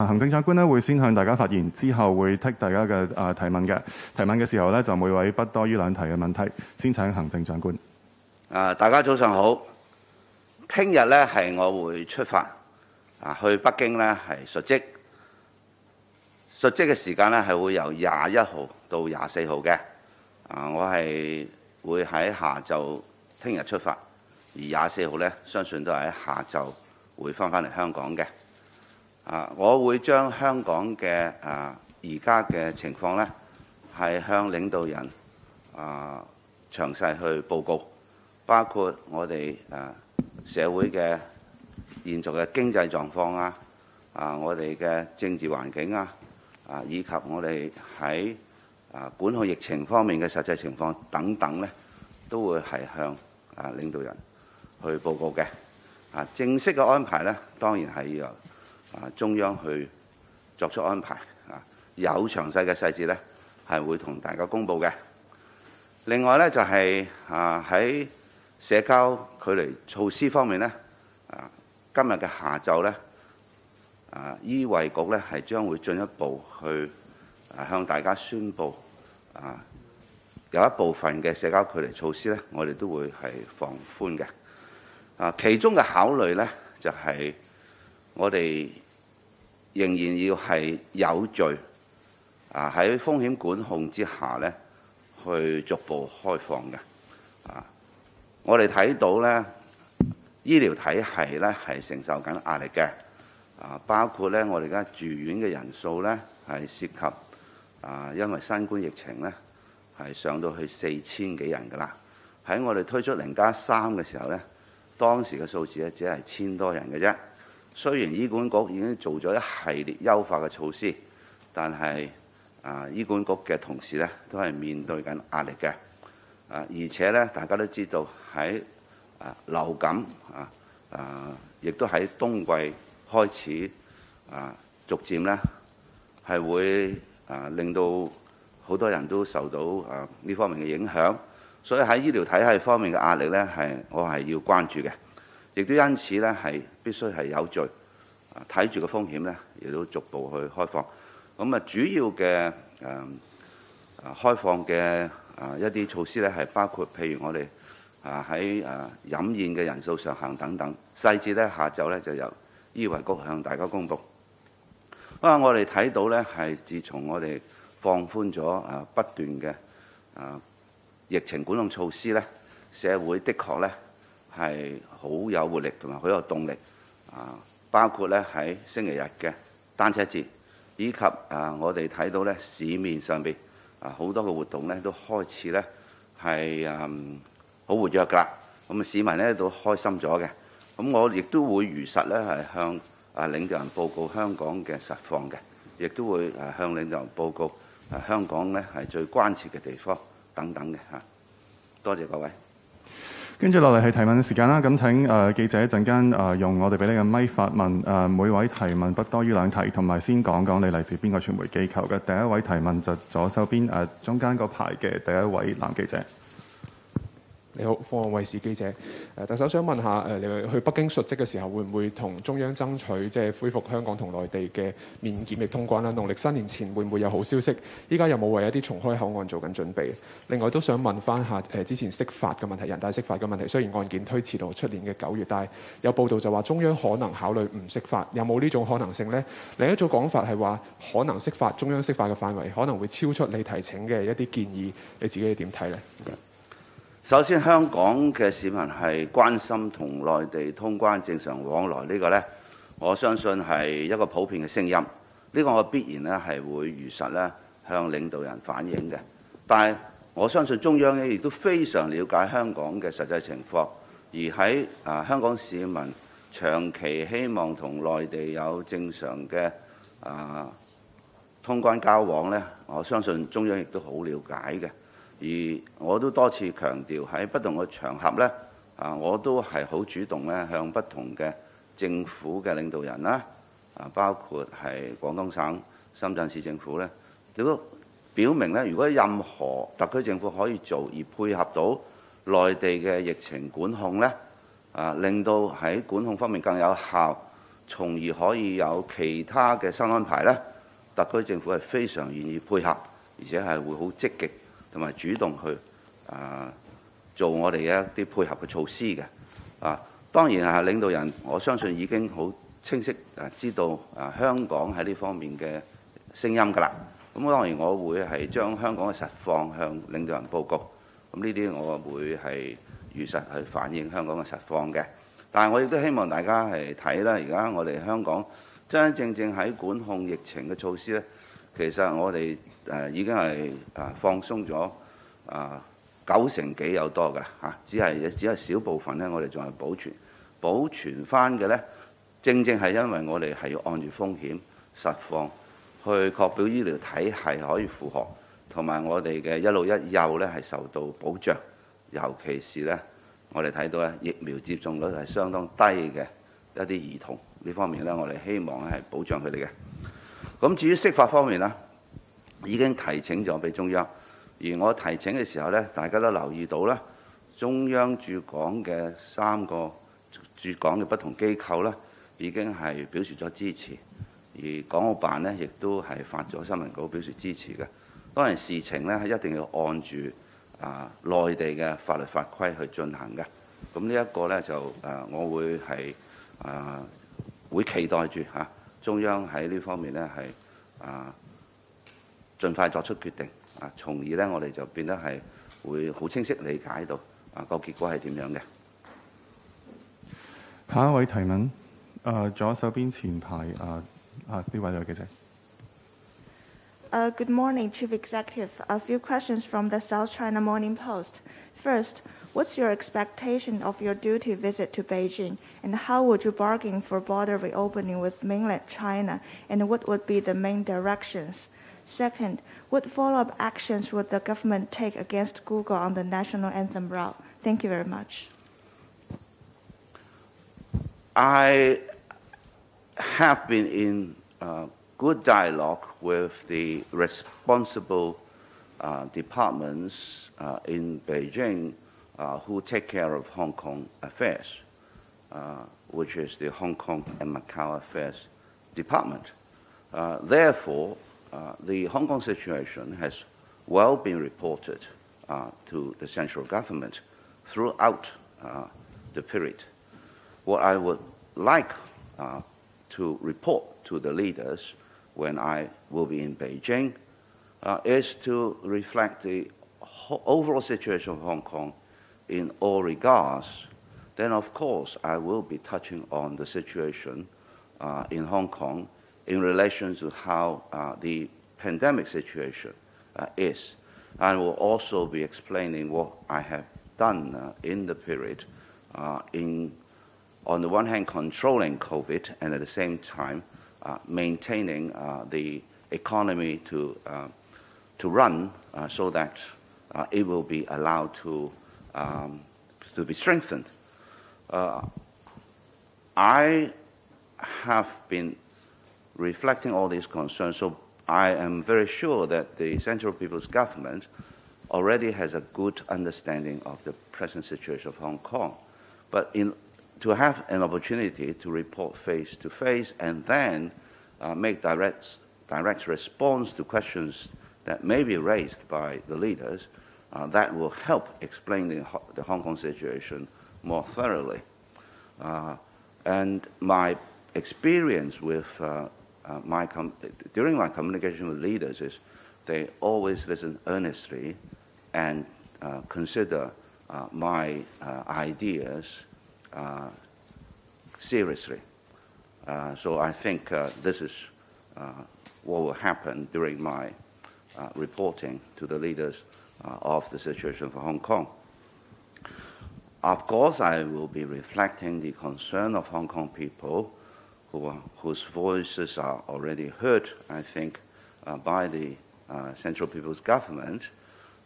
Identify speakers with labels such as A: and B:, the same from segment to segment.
A: 行政長官咧會先向大家發言，之後會剔大家嘅提問嘅。提問嘅時候咧，就每位不多於2題嘅問題。先請行政長官。
B: 大家早上好。聽日咧係我會出發去北京咧係述職。述職嘅時間咧係會由21號到24號嘅。我係會喺下晝聽日出發，而24號咧相信都係喺下晝會翻返嚟香港嘅。我會將香港嘅而家嘅情況咧係向領導人詳細去報告，包括我哋社會嘅現在嘅經濟狀況我哋嘅政治環境以及我哋喺管控疫情方面嘅實際情況等等咧，都會係向領導人去報告嘅。正式嘅安排咧，當然係要由中央去作出安排，有詳細嘅細節咧係會同大家公佈嘅。另外咧就係喺社交距離措施方面咧，今日嘅下晝咧，醫衞局咧係將會進一步去向大家宣布，有一部分嘅社交距離措施咧，我哋都會係放寬嘅。其中嘅考慮咧就係我哋仍然要係有序喺風險管控之下咧，去逐步開放嘅。我哋睇到咧，醫療體系咧係承受緊壓力嘅。包括咧我哋而家住院嘅人數咧係涉及因為新冠疫情咧係上到去4000幾人㗎啦。喺我哋推出0+3嘅時候咧，當時嘅數字咧只係1000多人嘅啫。雖然醫管局已經做咗一系列優化嘅措施，但係醫管局嘅同事咧都係面對緊壓力嘅。而且咧大家都知道喺流感亦都喺冬季開始逐漸咧係會令到好多人都受到呢方面嘅影響，所以喺醫療體系方面嘅壓力咧我係要關注嘅。亦都因此咧，係必須係有序睇住個風險咧，亦都逐步去開放。咁主要嘅開放嘅一啲措施咧，係包括譬如我哋喺飲宴嘅人數上限等等，細節咧下晝咧就由醫衞局向大家公佈。我哋睇到咧係自從我哋放寬咗不斷嘅疫情管控措施咧，社會的確咧係好有活力同埋好有動力，包括咧喺星期日嘅單車節，以及我哋睇到咧市面上邊好多嘅活動咧都開始咧係好活躍㗎啦。咁市民咧都開心咗嘅。咁我亦都會如實咧係向領導人報告香港嘅實況嘅，亦都會向領導人報告香港咧係最關切嘅地方等等嘅嚇。多謝各位。
A: 跟住落嚟係提問時間啦，咁請記者一陣間用我哋俾你嘅咪發問，每位提問不多於2題，同埋先講講你嚟自邊個傳媒機構嘅。第一位提問就左手邊中間嗰排嘅第一位男記者。
C: 你好，鳳凰衛視記者。特首想問下你去北京述職嘅時候，會唔會同中央爭取即係恢復香港同內地嘅免檢疫通關啦？農曆新年前會唔會有好消息？依家有冇為一啲重開口岸做緊準備？另外都想問翻下之前釋法嘅問題，人大釋法嘅問題。雖然案件推遲到出年嘅9月，但係有報道就話中央可能考慮唔釋法，有冇呢種可能性呢？另一種講法係話可能釋法，中央釋法嘅範圍可能會超出你提請嘅一啲建議，你自己點睇呢？
B: 首先，香港嘅市民係關心同內地通關正常往來呢個呢，我相信係一個普遍嘅聲音。呢個我必然呢係會如實呢向領導人反映嘅。但係我相信中央呢亦都非常了解香港嘅實際情況，而喺香港市民長期希望同內地有正常嘅通關交往呢，我相信中央亦都好了解嘅。而我都多次強調喺不同嘅場合呢，我都係好主動咧向不同嘅政府嘅領導人啦，包括係廣東省、深圳市政府呢，亦都表明呢，如果任何特區政府可以做而配合到內地嘅疫情管控呢，令到喺管控方面更有效，從而可以有其他嘅新安排呢，特區政府係非常願意配合，而且係會好積極同埋主動去做我哋一啲配合嘅措施嘅。當然係領導人，我相信已經好清晰知道香港喺呢方面嘅聲音㗎啦。咁當然我會係將香港嘅實況向領導人報告。咁呢啲我會係如實去反映香港嘅實況嘅。但係我亦都希望大家係睇啦，而家我哋香港真真正正喺管控疫情嘅措施咧，其實我哋已經係放鬆咗90%幾有多㗎嚇，只係少部分咧，我哋仲係保存翻嘅咧，正正係因為我哋係要按住風險實況去確保醫療體系可以負荷，同埋我哋嘅一老一幼咧係受到保障，尤其是咧我哋睇到咧疫苗接種率係相當低嘅一啲兒童呢方面咧，我哋希望係保障佢哋嘅。咁至於釋法方面咧，已經提請咗俾中央，而我提請嘅時候咧，大家都留意到啦，中央駐港嘅3個駐港嘅不同機構咧，已經係表示咗支持。而港澳辦呢，亦都係發咗新聞稿表示支持嘅。當然事情呢，係一定要按住內地嘅法律法規去進行嘅。咁呢一個呢，就我會係會期待住中央喺呢方面呢，係盡快作出決定從而呢，我哋就變得係會好清晰理解到個結果係點樣嘅。
A: 下一位提問，左手邊前排呢位女記者。
D: Good morning, Chief Executive. A few questions from the South China Morning Post. First, what's your expectation of your duty visit to Beijing, and how would you bargain for border reopening with mainland China, and what would be the main directions? Second, what follow-up actions would the government take against Google on the national anthem route? Thank you very much.
B: I have been in good dialogue with the responsible departments in Beijing who take care of Hong Kong affairs, which is the Hong Kong and Macau Affairs Department. Therefore, the Hong Kong situation has well been reported to the central government throughout the period. What I would like to report to the leaders when I will be in Beijing is to reflect the overall situation of Hong Kong in all regards. Then, of course, I will be touching on the situation in Hong Kong in relation to how the pandemic situation is. And will also be explaining what I have done in the period on the one hand, controlling COVID, and at the same time, maintaining the economy to run so that it will be allowed to be strengthened. I have been reflecting all these concerns, so I am very sure that the Central People's Government already has a good understanding of the present situation of Hong Kong. But to have an opportunity to report face-to-face and then make direct response to questions that may be raised by the leaders, that will help explain the Hong Kong situation more thoroughly. And my experience with during my communication with leaders is they always listen earnestly and consider my ideas seriously. So I think this is what will happen during my reporting to the leaders of the situation for Hong Kong. Of course, I will be reflecting the concern of Hong Kong people whose voices are already heard, I think, by the Central People's Government.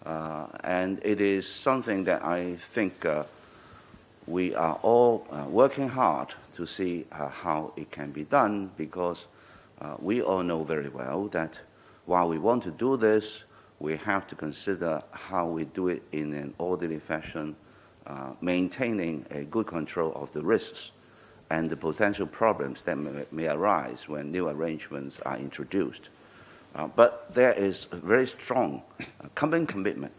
B: And it is something that I think we are all working hard to see how it can be done, because we all know very well that while we want to do this, we have to consider how we do it in an orderly fashion, maintaining a good control of the risks and the potential problems that may arise when new arrangements are introduced. But there is a very strong common commitment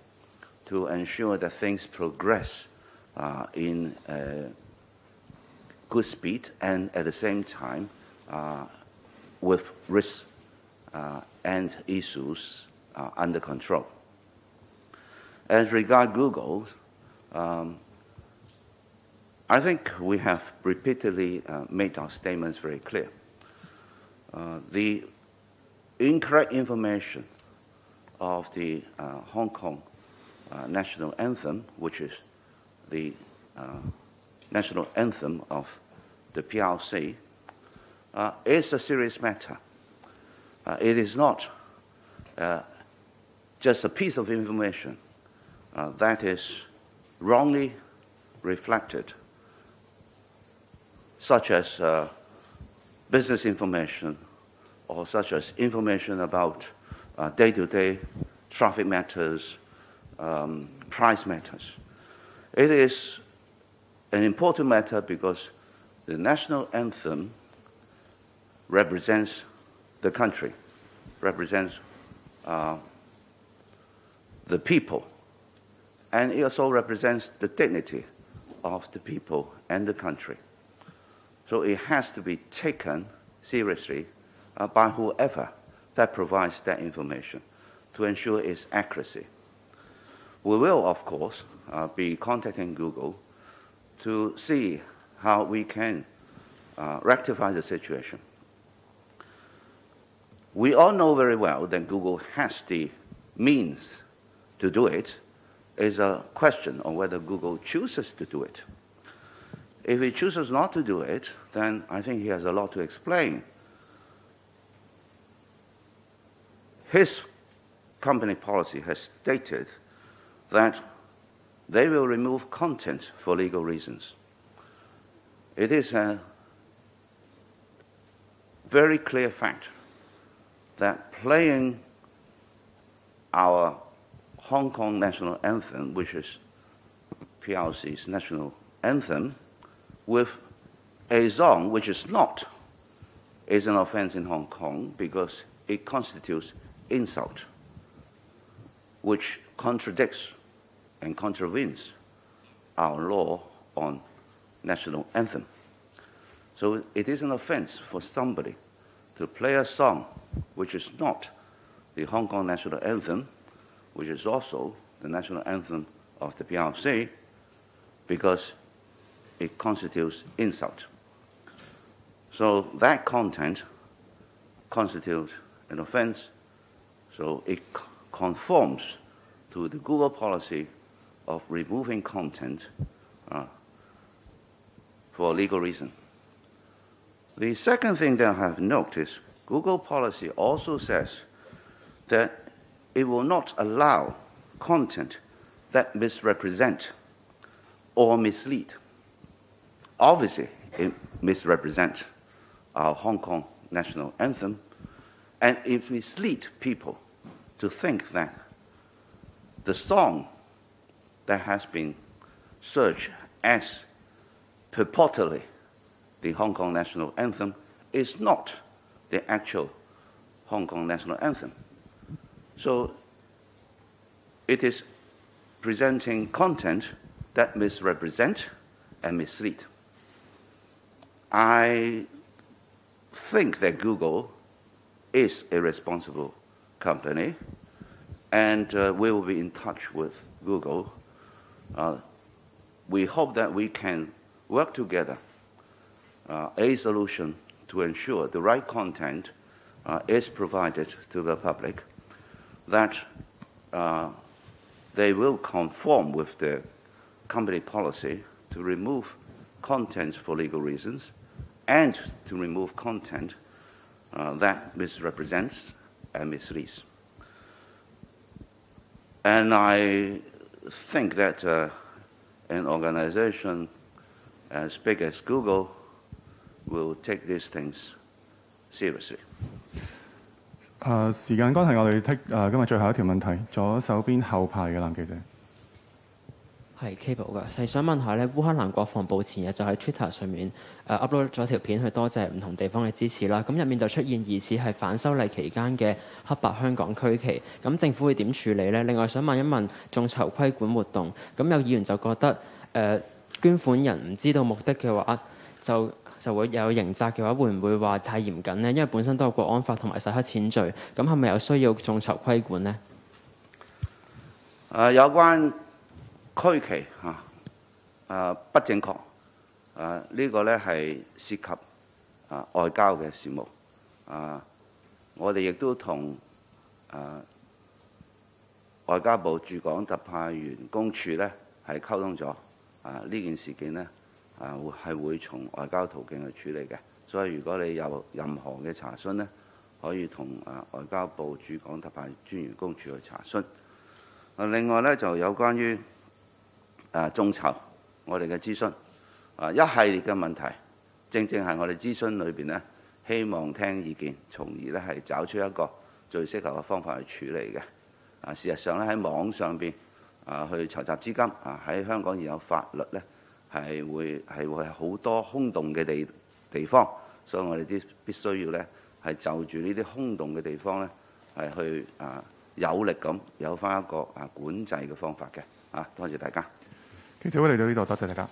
B: to ensure that things progress in good speed and at the same time with risks and issues under control. As regards Google, I think we have repeatedly made our statements very clear. The incorrect information of the Hong Kong national anthem, which is the national anthem of the PRC, is a serious matter. It is not just a piece of information that is wrongly reflected, such as business information or such as information about day-to-day traffic matters, price matters. It is an important matter because the national anthem represents the country, represents the people, and it also represents the dignity of the people and the country. So it has to be taken seriously by whoever that provides that information to ensure its accuracy. We will, of course, be contacting Google to see how we can rectify the situation. We all know very well that Google has the means to do it. It's a question of whether Google chooses to do it. If he chooses not to do it, then I think he has a lot to explain. His company policy has stated that they will remove content for legal reasons. It is a very clear fact that playing our Hong Kong national anthem, which is PRC's national anthem, with a song which is not, is an offense in Hong Kong because it constitutes insult, which contradicts and contravenes our law on national anthem. So it is an offense for somebody to play a song which is not the Hong Kong national anthem, which is also the national anthem of the PRC, because it constitutes insult. So that content constitutes an offense, so it conforms to the Google policy of removing content for a legal reason. The second thing that I have noted is Google policy also says that it will not allow content that misrepresent or mislead. Obviously, it misrepresents our Hong Kong national anthem, and it misleads people to think that the song that has been searched as purportedly the Hong Kong national anthem is not the actual Hong Kong national anthem. So it is presenting content that misrepresent and mislead. I think that Google is a responsible company, and we will be in touch with Google. We hope that we can work together a solution to ensure the right content is provided to the public, that they will conform with the company policy to remove content for legal reasons and to remove content that misrepresents and misleads. And I think that an organization as big as Google will take these things seriously.
A: 時間關係，我哋今日最後一條問題，左手邊後排嘅男記者。
E: 係 Cable 㗎，係想問下咧，烏克蘭國防部前日就喺 Twitter 上面upload 咗條片去多謝唔同地方嘅支持啦。咁入面就出現疑似係反修例期間嘅黑白香港區旗，咁政府會點處理呢？另外想問一問眾籌規管活動，咁有議員就覺得捐款人唔知道目的嘅話，就會有刑責嘅話，會唔會話太嚴謹呢？因為本身都有國安法同埋洗黑錢罪，咁係咪有需要眾籌規管呢？
B: 有關區旗不正確呢個咧係涉及外交嘅事務我哋亦都同外交部駐港特派員公署咧係溝通咗呢件事件咧係會從外交途徑去處理嘅，所以如果你有任何嘅查詢咧，可以同外交部駐港特派專員公署去查詢。另外咧就有關於眾籌我哋嘅諮詢一系列嘅問題，正係我哋諮詢裏邊咧，希望聽意見，從而咧係找出一個最適合嘅方法去處理嘅。事實上咧喺網上邊去籌集資金喺香港現有法律咧係會好多空洞嘅地方，所以我哋必須要咧係就住呢啲空洞嘅地方咧係去有力咁有翻一個管制嘅方法嘅。多謝大家。
A: 記者會嚟到呢度，多謝大家。